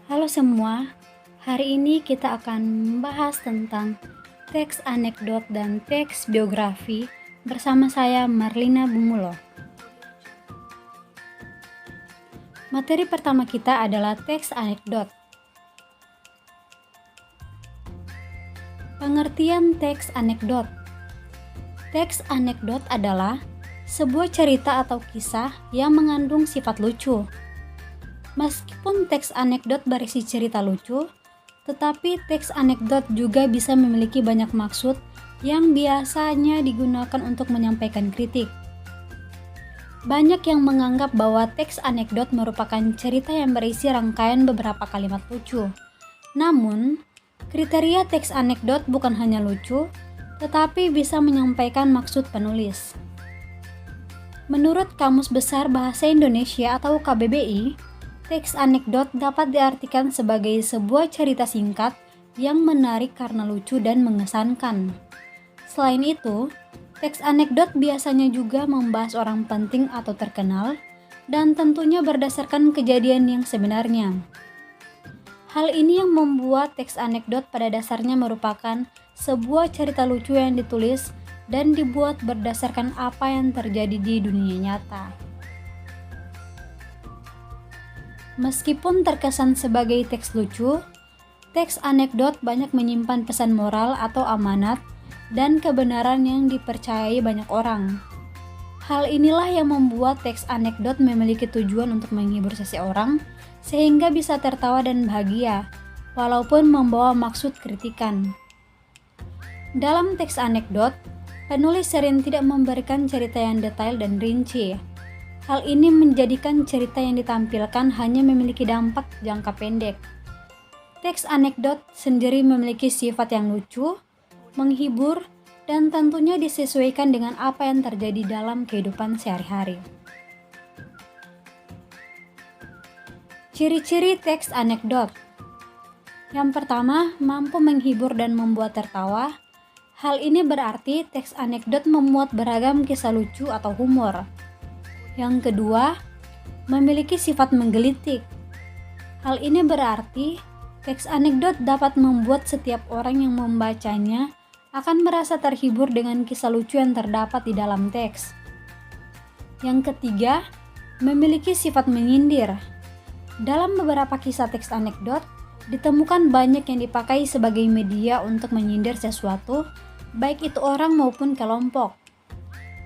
Halo semua, hari ini kita akan membahas tentang teks anekdot dan teks biografi bersama saya Marlina Bumulo. Materi pertama kita adalah teks anekdot. Pengertian teks anekdot. Teks anekdot adalah sebuah cerita atau kisah yang mengandung sifat lucu. Meskipun teks anekdot berisi cerita lucu, tetapi teks anekdot juga bisa memiliki banyak maksud yang biasanya digunakan untuk menyampaikan kritik. Banyak yang menganggap bahwa teks anekdot merupakan cerita yang berisi rangkaian beberapa kalimat lucu. Namun, kriteria teks anekdot bukan hanya lucu, tetapi bisa menyampaikan maksud penulis. Menurut Kamus Besar Bahasa Indonesia atau KBBI, teks anekdot dapat diartikan sebagai sebuah cerita singkat yang menarik karena lucu dan mengesankan. Selain itu, teks anekdot biasanya juga membahas orang penting atau terkenal dan tentunya berdasarkan kejadian yang sebenarnya. Hal ini yang membuat teks anekdot pada dasarnya merupakan sebuah cerita lucu yang ditulis dan dibuat berdasarkan apa yang terjadi di dunia nyata. Meskipun terkesan sebagai teks lucu, teks anekdot banyak menyimpan pesan moral atau amanat dan kebenaran yang dipercayai banyak orang. Hal inilah yang membuat teks anekdot memiliki tujuan untuk menghibur seseorang sehingga bisa tertawa dan bahagia, walaupun membawa maksud kritikan. Dalam teks anekdot, penulis sering tidak memberikan cerita yang detail dan rinci. Hal ini menjadikan cerita yang ditampilkan hanya memiliki dampak jangka pendek. Teks anekdot sendiri memiliki sifat yang lucu, menghibur, dan tentunya disesuaikan dengan apa yang terjadi dalam kehidupan sehari-hari. Ciri-ciri teks anekdot. Yang pertama, mampu menghibur dan membuat tertawa. Hal ini berarti teks anekdot memuat beragam kisah lucu atau humor. Yang kedua, memiliki sifat menggelitik. Hal ini berarti teks anekdot dapat membuat setiap orang yang membacanya akan merasa terhibur dengan kisah lucu yang terdapat di dalam teks. Yang ketiga, memiliki sifat menyindir. Dalam beberapa kisah teks anekdot, ditemukan banyak yang dipakai sebagai media untuk menyindir sesuatu, baik itu orang maupun kelompok.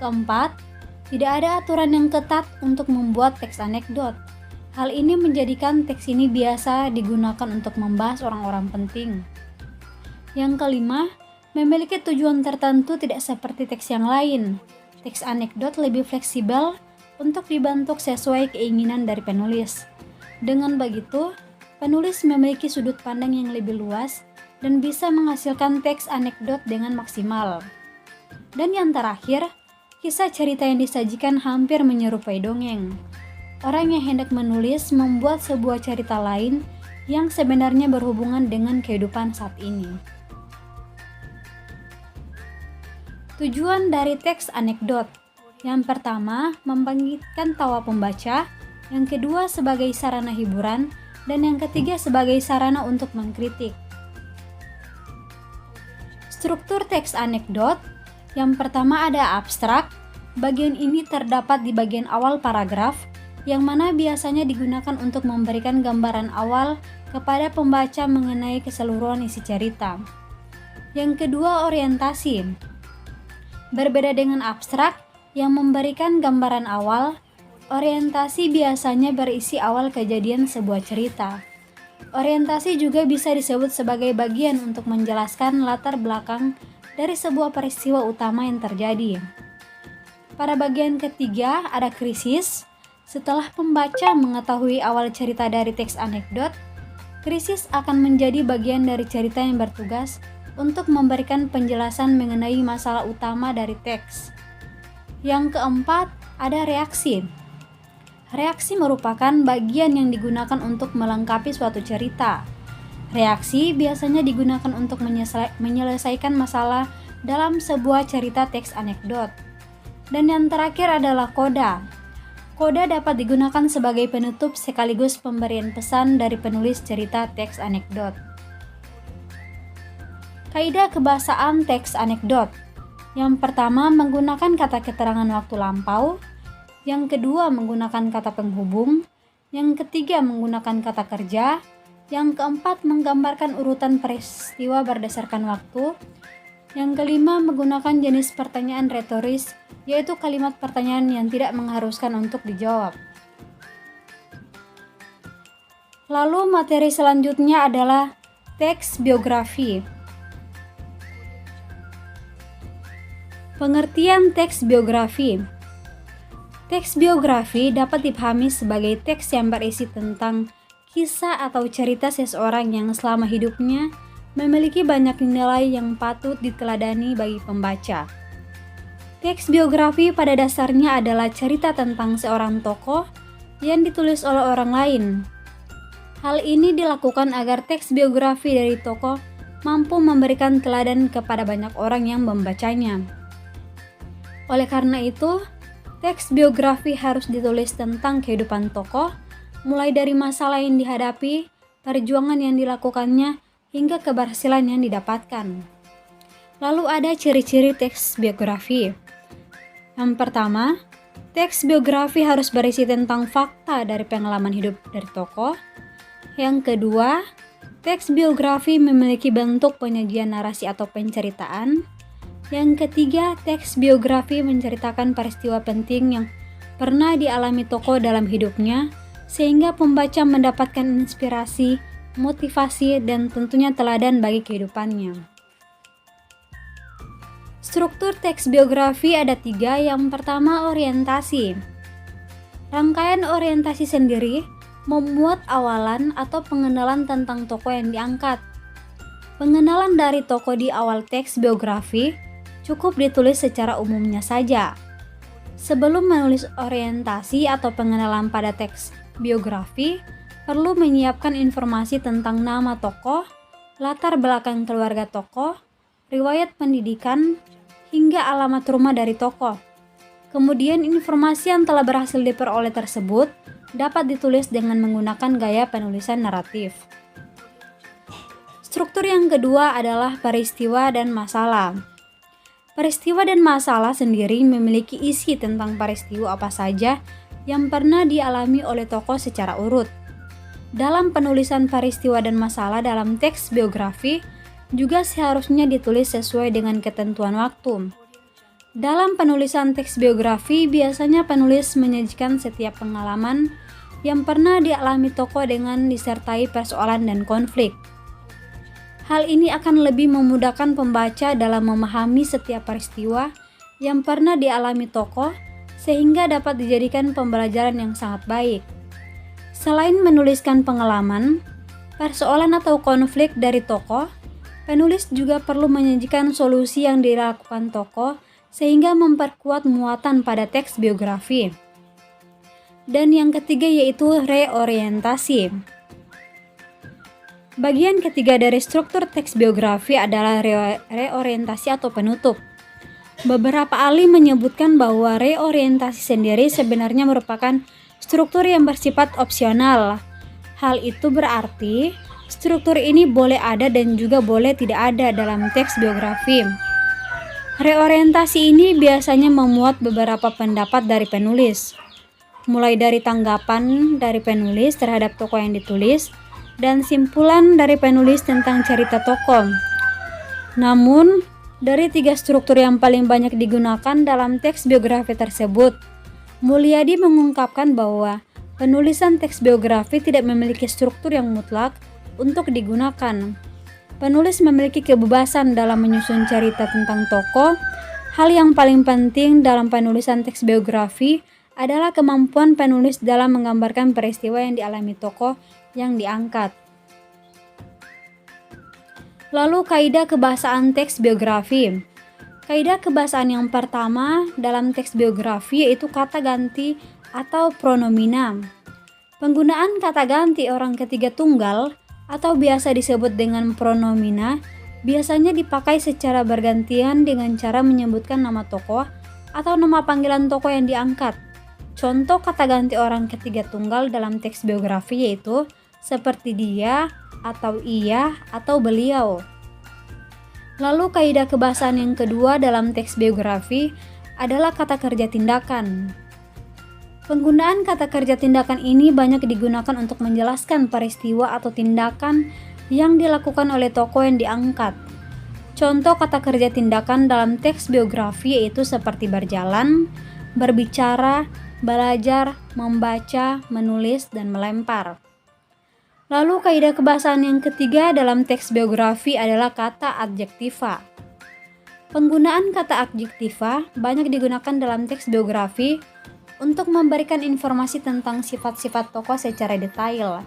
Keempat, tidak ada aturan yang ketat untuk membuat teks anekdot. Hal ini menjadikan teks ini biasa digunakan untuk membahas orang-orang penting. Yang kelima, memiliki tujuan tertentu tidak seperti teks yang lain. Teks anekdot lebih fleksibel untuk dibentuk sesuai keinginan dari penulis. Dengan begitu, penulis memiliki sudut pandang yang lebih luas dan bisa menghasilkan teks anekdot dengan maksimal. Dan yang terakhir, kisah cerita yang disajikan hampir menyerupai dongeng. Orang yang hendak menulis membuat sebuah cerita lain yang sebenarnya berhubungan dengan kehidupan saat ini. Tujuan dari teks anekdot. Yang pertama, membangkitkan tawa pembaca. Yang kedua, sebagai sarana hiburan. Dan yang ketiga, sebagai sarana untuk mengkritik. Struktur teks anekdot. Yang pertama ada abstrak. Bagian ini terdapat di bagian awal paragraf, yang mana biasanya digunakan untuk memberikan gambaran awal kepada pembaca mengenai keseluruhan isi cerita. Yang kedua, orientasi. Berbeda dengan abstrak yang memberikan gambaran awal, orientasi biasanya berisi awal kejadian sebuah cerita. Orientasi juga bisa disebut sebagai bagian untuk menjelaskan latar belakang dari sebuah peristiwa utama yang terjadi. Pada bagian ketiga ada krisis. Setelah pembaca mengetahui awal cerita dari teks anekdot, krisis akan menjadi bagian dari cerita yang bertugas untuk memberikan penjelasan mengenai masalah utama dari teks. Yang keempat ada reaksi. Reaksi merupakan bagian yang digunakan untuk melengkapi suatu cerita. Reaksi biasanya digunakan untuk menyelesaikan masalah dalam sebuah cerita teks anekdot. Dan yang terakhir adalah koda. Koda dapat digunakan sebagai penutup sekaligus pemberian pesan dari penulis cerita teks anekdot. Kaidah kebahasaan teks anekdot. Yang pertama, menggunakan kata keterangan waktu lampau. Yang kedua, menggunakan kata penghubung. Yang ketiga, menggunakan kata kerja. Yang keempat, menggambarkan urutan peristiwa berdasarkan waktu. Yang kelima, menggunakan jenis pertanyaan retoris, yaitu kalimat pertanyaan yang tidak mengharuskan untuk dijawab. Lalu materi selanjutnya adalah teks biografi. Pengertian teks biografi. Teks biografi dapat dipahami sebagai teks yang berisi tentang kisah atau cerita seseorang yang selama hidupnya memiliki banyak nilai yang patut diteladani bagi pembaca. Teks biografi pada dasarnya adalah cerita tentang seorang tokoh yang ditulis oleh orang lain. Hal ini dilakukan agar teks biografi dari tokoh mampu memberikan teladan kepada banyak orang yang membacanya. Oleh karena itu, teks biografi harus ditulis tentang kehidupan tokoh, mulai dari masalah yang dihadapi, perjuangan yang dilakukannya, hingga keberhasilan yang didapatkan. Lalu ada ciri-ciri teks biografi. Yang pertama, teks biografi harus berisi tentang fakta dari pengalaman hidup dari tokoh. Yang kedua, teks biografi memiliki bentuk penyajian narasi atau penceritaan. Yang ketiga, teks biografi menceritakan peristiwa penting yang pernah dialami tokoh dalam hidupnya, sehingga pembaca mendapatkan inspirasi, motivasi, dan tentunya teladan bagi kehidupannya. Struktur teks biografi ada 3. Yang pertama, orientasi. Rangkaian orientasi sendiri memuat awalan atau pengenalan tentang tokoh yang diangkat. Pengenalan dari tokoh di awal teks biografi cukup ditulis secara umumnya saja. Sebelum menulis orientasi atau pengenalan pada teks biografi, perlu menyiapkan informasi tentang nama tokoh, latar belakang keluarga tokoh, riwayat pendidikan, hingga alamat rumah dari tokoh. Kemudian informasi yang telah berhasil diperoleh tersebut dapat ditulis dengan menggunakan gaya penulisan naratif. Struktur yang kedua adalah peristiwa dan masalah. Peristiwa dan masalah sendiri memiliki isi tentang peristiwa apa saja yang pernah dialami oleh tokoh secara urut. Dalam penulisan peristiwa dan masalah dalam teks biografi juga seharusnya ditulis sesuai dengan ketentuan waktu. Dalam penulisan teks biografi biasanya penulis menyajikan setiap pengalaman yang pernah dialami tokoh dengan disertai persoalan dan konflik. Hal ini akan lebih memudahkan pembaca dalam memahami setiap peristiwa yang pernah dialami tokoh sehingga dapat dijadikan pembelajaran yang sangat baik. Selain menuliskan pengalaman, persoalan atau konflik dari tokoh, penulis juga perlu menyajikan solusi yang dilakukan tokoh sehingga memperkuat muatan pada teks biografi. Dan yang ketiga yaitu reorientasi. Bagian ketiga dari struktur teks biografi adalah reorientasi atau penutup. Beberapa ahli menyebutkan bahwa reorientasi sendiri sebenarnya merupakan struktur yang bersifat opsional. Hal itu berarti struktur ini boleh ada dan juga boleh tidak ada dalam teks biografi. Reorientasi ini biasanya memuat beberapa pendapat dari penulis, mulai dari tanggapan dari penulis terhadap tokoh yang ditulis dan simpulan dari penulis tentang cerita tokoh. Namun, dari 3 struktur yang paling banyak digunakan dalam teks biografi tersebut, Mulyadi mengungkapkan bahwa penulisan teks biografi tidak memiliki struktur yang mutlak untuk digunakan. Penulis memiliki kebebasan dalam menyusun cerita tentang tokoh. Hal yang paling penting dalam penulisan teks biografi adalah kemampuan penulis dalam menggambarkan peristiwa yang dialami tokoh yang diangkat. Lalu kaidah kebahasaan teks biografi. Kaidah kebahasaan yang pertama dalam teks biografi yaitu kata ganti atau pronomina. Penggunaan kata ganti orang ketiga tunggal atau biasa disebut dengan pronomina biasanya dipakai secara bergantian dengan cara menyebutkan nama tokoh atau nama panggilan tokoh yang diangkat. Contoh kata ganti orang ketiga tunggal dalam teks biografi yaitu seperti dia, atau ia, atau beliau. Lalu kaidah kebahasaan yang kedua dalam teks biografi adalah kata kerja tindakan. Penggunaan kata kerja tindakan ini banyak digunakan untuk menjelaskan peristiwa atau tindakan yang dilakukan oleh tokoh yang diangkat. Contoh kata kerja tindakan dalam teks biografi yaitu seperti berjalan, berbicara, belajar, membaca, menulis, dan melempar. Lalu kaidah kebahasaan yang ketiga dalam teks biografi adalah kata adjektiva. Penggunaan kata adjektiva banyak digunakan dalam teks biografi untuk memberikan informasi tentang sifat-sifat tokoh secara detail.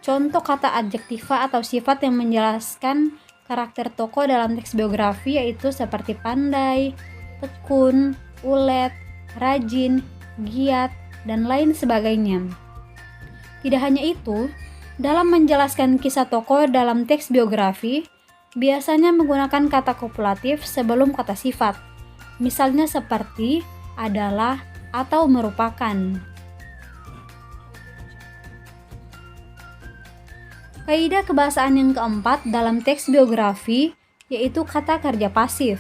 Contoh kata adjektiva atau sifat yang menjelaskan karakter tokoh dalam teks biografi yaitu seperti pandai, tekun, ulet, rajin, giat, dan lain sebagainya. Tidak hanya itu, dalam menjelaskan kisah tokoh dalam teks biografi, biasanya menggunakan kata kopulatif sebelum kata sifat. Misalnya seperti adalah atau merupakan. Kaidah kebahasaan yang keempat dalam teks biografi yaitu kata kerja pasif.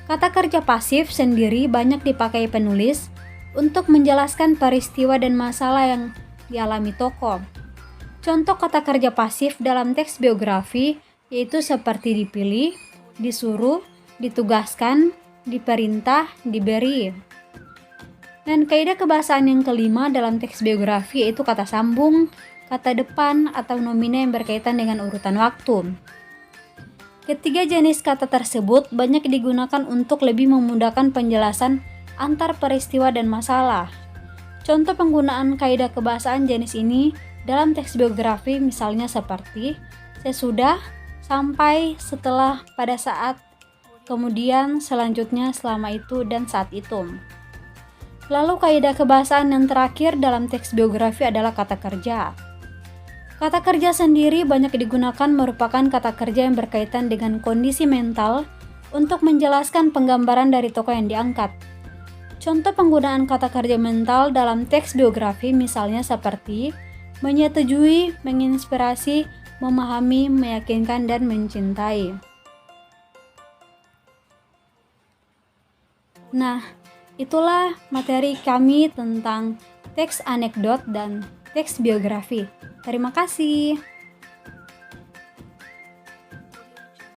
Kata kerja pasif sendiri banyak dipakai penulis untuk menjelaskan peristiwa dan masalah yang dialami tokoh. Contoh kata kerja pasif dalam teks biografi yaitu seperti dipilih, disuruh, ditugaskan, diperintah, diberi. Dan kaidah kebahasaan yang kelima dalam teks biografi yaitu kata sambung, kata depan, atau nomina yang berkaitan dengan urutan waktu. Ketiga jenis kata tersebut banyak digunakan untuk lebih memudahkan penjelasan antar peristiwa dan masalah. Contoh penggunaan kaidah kebahasaan jenis ini dalam teks biografi misalnya seperti sesudah, sampai, setelah, pada saat, kemudian, selanjutnya, selama itu, dan saat itu. Lalu kaidah kebahasaan yang terakhir dalam teks biografi adalah kata kerja. Kata kerja sendiri banyak digunakan merupakan kata kerja yang berkaitan dengan kondisi mental untuk menjelaskan penggambaran dari tokoh yang diangkat. Contoh penggunaan kata kerja mental dalam teks biografi misalnya seperti menyetujui, menginspirasi, memahami, meyakinkan, dan mencintai. Nah, itulah materi kami tentang teks anekdot dan teks biografi. Terima kasih.